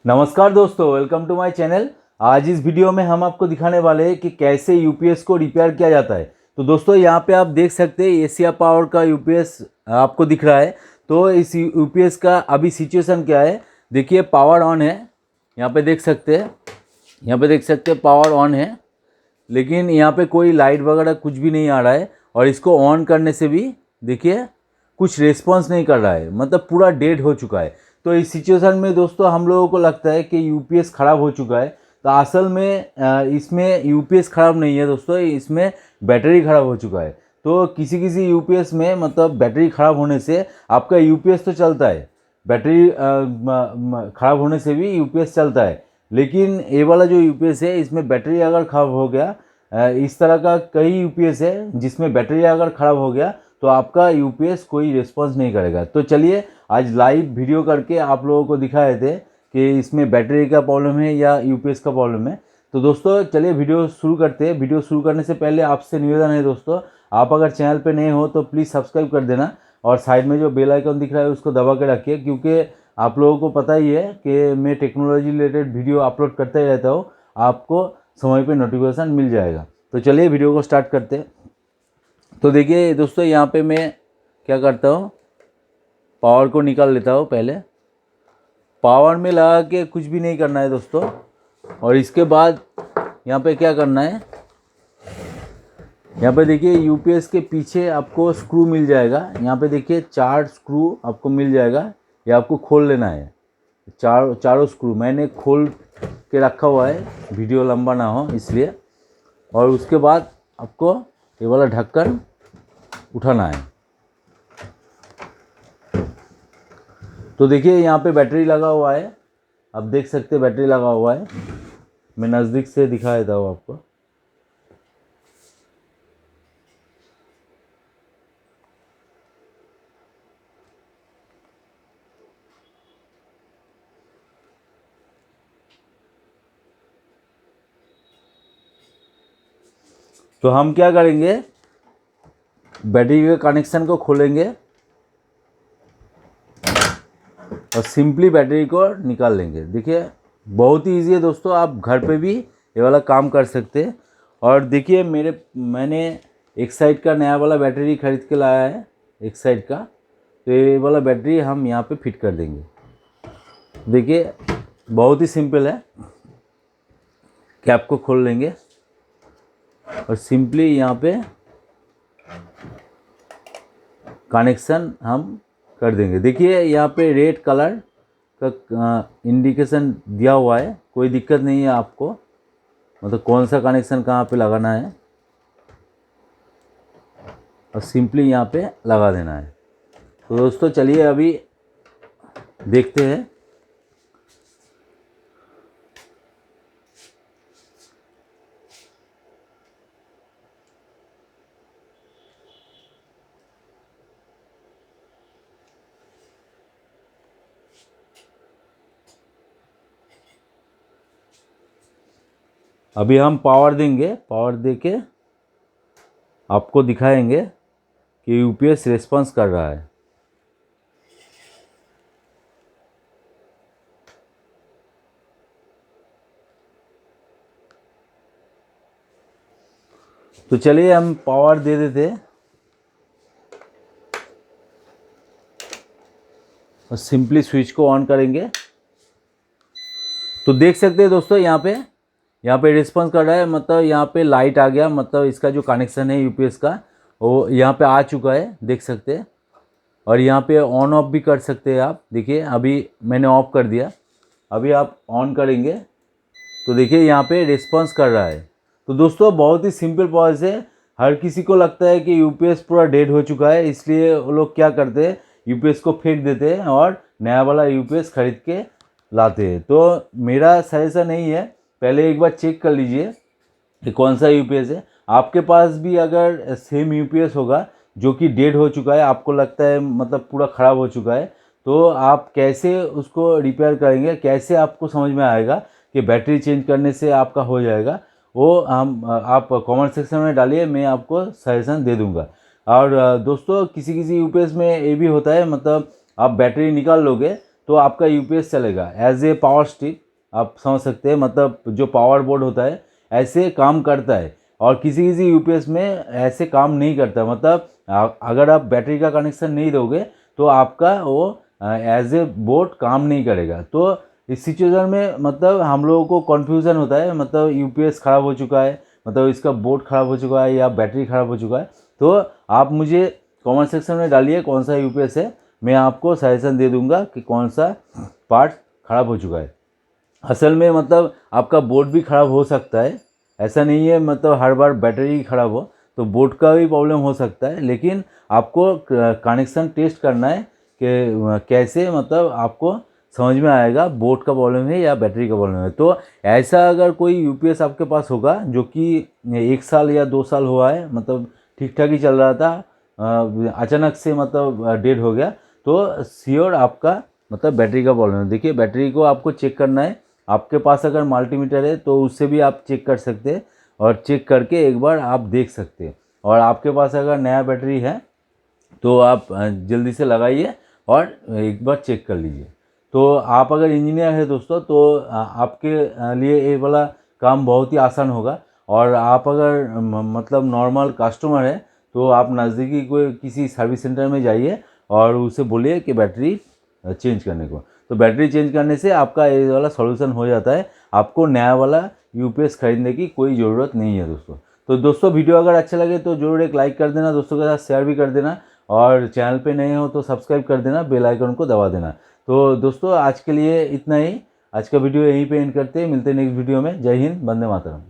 नमस्कार दोस्तों, welcome to my channel. आज इस वीडियो में हम आपको दिखाने वाले हैं कि कैसे यूपीएस को रिपेयर किया जाता है। तो दोस्तों यहाँ पे आप देख सकते हैं एशिया पावर का यूपीएस आपको दिख रहा है। तो इस यूपीएस का अभी सिचुएशन क्या है, देखिए पावर ऑन है। यहाँ पे देख सकते हैं, पावर ऑन है, लेकिन यहाँ पे कोई लाइट वगैरह कुछ भी नहीं आ रहा है। और इसको ऑन करने से भी देखिए कुछ रिस्पॉन्स नहीं कर रहा है, मतलब पूरा डेड हो चुका है। तो इस सिचुएशन में दोस्तों हम लोगों को लगता है कि यूपीएस ख़राब हो चुका है। तो असल में इसमें यूपीएस ख़राब नहीं है दोस्तों, इसमें बैटरी ख़राब हो चुका है। तो किसी किसी यूपीएस में मतलब बैटरी ख़राब होने से आपका यूपीएस तो चलता है, बैटरी ख़राब होने से भी यूपीएस चलता है। लेकिन ये वाला जो यूपीएस है इसमें बैटरी अगर ख़राब हो गया, इस तरह का कई यूपीएस है जिसमें बैटरी अगर ख़राब हो गया तो आपका यूपीएस कोई रिस्पॉन्स नहीं करेगा। तो चलिए आज लाइव वीडियो करके आप लोगों को दिखाए थे कि इसमें बैटरी का प्रॉब्लम है या यूपीएस का प्रॉब्लम है। तो दोस्तों चलिए वीडियो शुरू करते हैं। वीडियो शुरू करने से पहले आपसे निवेदन है दोस्तों, आप अगर चैनल पे नए हो तो प्लीज़ सब्सक्राइब कर देना और साइड में जो बेल आइकन दिख रहा है उसको दबा के रखिए, क्योंकि आप लोगों को पता ही है कि मैं टेक्नोलॉजी रिलेटेड वीडियो अपलोड करता ही रहता हूँ, आपको समय पे नोटिफिकेशन मिल जाएगा। तो चलिए वीडियो को स्टार्ट करते हैं। तो देखिए दोस्तों यहाँ पे मैं क्या करता हूँ, पावर को निकाल लेता हूँ। पहले पावर में लगा के कुछ भी नहीं करना है दोस्तों, और इसके बाद यहाँ पे क्या करना है, यहाँ पे देखिए यूपीएस के पीछे आपको स्क्रू मिल जाएगा। यहाँ पे देखिए 4 स्क्रू आपको मिल जाएगा, ये आपको खोल लेना है। चारों स्क्रू मैंने खोल के रखा हुआ है, वीडियो लंबा ना हो इसलिए। और उसके बाद आपको ये वाला ढक्कन उठाना है। तो देखिए यहाँ पे बैटरी लगा हुआ है, आप देख सकते हैं बैटरी लगा हुआ है। मैं नज़दीक से दिखा देता हूँ आपको। तो हम क्या करेंगे, बैटरी के कनेक्शन को खोलेंगे और सिंपली बैटरी को निकाल लेंगे। देखिए बहुत ही ईजी है दोस्तों, आप घर पे भी ये वाला काम कर सकते हैं। और देखिए मैंने एक साइड का नया वाला बैटरी खरीद के लाया है, एक साइड का। तो ये वाला बैटरी हम यहाँ पे फिट कर देंगे। देखिए बहुत ही सिंपल है, कैप को खोल लेंगे और सिंपली यहाँ पे कनेक्शन हम कर देंगे। देखिए यहाँ पे रेड कलर का इंडिकेशन दिया हुआ है, कोई दिक्कत नहीं है आपको, मतलब कौन सा कनेक्शन कहाँ पे लगाना है, और सिंपली यहाँ पे लगा देना है। तो दोस्तों चलिए अभी देखते हैं। अभी हम पावर देंगे, पावर देके आपको दिखाएंगे कि यूपीएस रिस्पॉन्स कर रहा है। तो चलिए हम पावर दे देते हैं और सिंपली स्विच को ऑन करेंगे। तो देख सकते हैं दोस्तों यहाँ पे रिस्पॉन्स कर रहा है, मतलब यहाँ पे लाइट आ गया, मतलब इसका जो कनेक्शन है यूपीएस का वो यहाँ पे आ चुका है, देख सकते हैं। और यहाँ पे ऑन ऑफ भी कर सकते हैं आप। देखिए अभी मैंने ऑफ कर दिया, अभी आप ऑन करेंगे तो देखिए यहाँ पे रिस्पॉन्स कर रहा है। तो दोस्तों बहुत ही सिंपल प्रोसेस है। हर किसी को लगता है कि यूपीएस पूरा डेड हो चुका है, इसलिए वो लोग क्या करते हैं, यूपीएस को फेंक देते हैं और नया वाला यूपीएस खरीद के लाते हैं। तो मेरा सजेशन नहीं है, पहले एक बार चेक कर लीजिए कि कौन सा यूपीएस है। आपके पास भी अगर सेम यूपीएस होगा जो कि डेड हो चुका है, आपको लगता है मतलब पूरा ख़राब हो चुका है, तो आप कैसे उसको रिपेयर करेंगे, कैसे आपको समझ में आएगा कि बैटरी चेंज करने से आपका हो जाएगा, वो हम आप कमेंट सेक्शन में डालिए, मैं आपको सजेशन दे दूंगा। और दोस्तों किसी किसी यूपीएस में ये भी होता है, मतलब आप बैटरी निकाल लोगे तो आपका यूपीएस चलेगा। एज ए पावर स्ट्रिप आप समझ सकते हैं, मतलब जो पावर बोर्ड होता है ऐसे काम करता है। और किसी किसी यूपीएस में ऐसे काम नहीं करता, मतलब अगर आप बैटरी का कनेक्शन नहीं दोगे तो आपका वो एज ए बोर्ड काम नहीं करेगा। तो इस सिचुएशन में मतलब हम लोगों को कन्फ्यूज़न होता है, मतलब यूपीएस ख़राब हो चुका है, मतलब इसका बोर्ड ख़राब हो चुका है या बैटरी ख़राब हो चुका है। तो आप मुझे कमेंट सेक्शन में डालिए कौन सा यूपीएस है, मैं आपको सजेशन दे दूंगा कि कौन सा पार्ट ख़राब हो चुका है। असल में मतलब आपका बोर्ड भी ख़राब हो सकता है, ऐसा नहीं है मतलब हर बार बैटरी ही ख़राब हो, तो बोर्ड का भी प्रॉब्लम हो सकता है। लेकिन आपको कनेक्शन टेस्ट करना है कि कैसे, मतलब आपको समझ में आएगा बोर्ड का प्रॉब्लम है या बैटरी का प्रॉब्लम है। तो ऐसा अगर कोई यूपीएस आपके पास होगा जो कि 1 साल या 2 साल हुआ है, मतलब ठीक ठाक ही चल रहा था, अचानक से मतलब डेड हो गया, तो श्योर आपका मतलब बैटरी का प्रॉब्लम है। देखिए बैटरी को आपको चेक करना है, आपके पास अगर मल्टीमीटर है तो उससे भी आप चेक कर सकते हैं, और चेक करके एक बार आप देख सकते हैं। और आपके पास अगर नया बैटरी है तो आप जल्दी से लगाइए और एक बार चेक कर लीजिए। तो आप अगर इंजीनियर है दोस्तों तो आपके लिए ये वाला काम बहुत ही आसान होगा। और आप अगर मतलब नॉर्मल कस्टमर है तो आप नज़दीकी कोई किसी सर्विस सेंटर में जाइए और उसे बोलिए कि बैटरी चेंज करने को। तो बैटरी चेंज करने से आपका ये वाला सॉल्यूशन हो जाता है, आपको नया वाला यूपीएस खरीदने की कोई ज़रूरत नहीं है दोस्तों। तो दोस्तों वीडियो अगर अच्छा लगे तो ज़रूर एक लाइक कर देना, दोस्तों के साथ शेयर भी कर देना, और चैनल पे नए हो तो सब्सक्राइब कर देना, बेल आइकन को दबा देना। तो दोस्तों आज के लिए इतना ही, आज का वीडियो यहीं पे एंड करते हैं, मिलते हैं नेक्स्ट वीडियो में। जय हिंद, वंदे मातरम।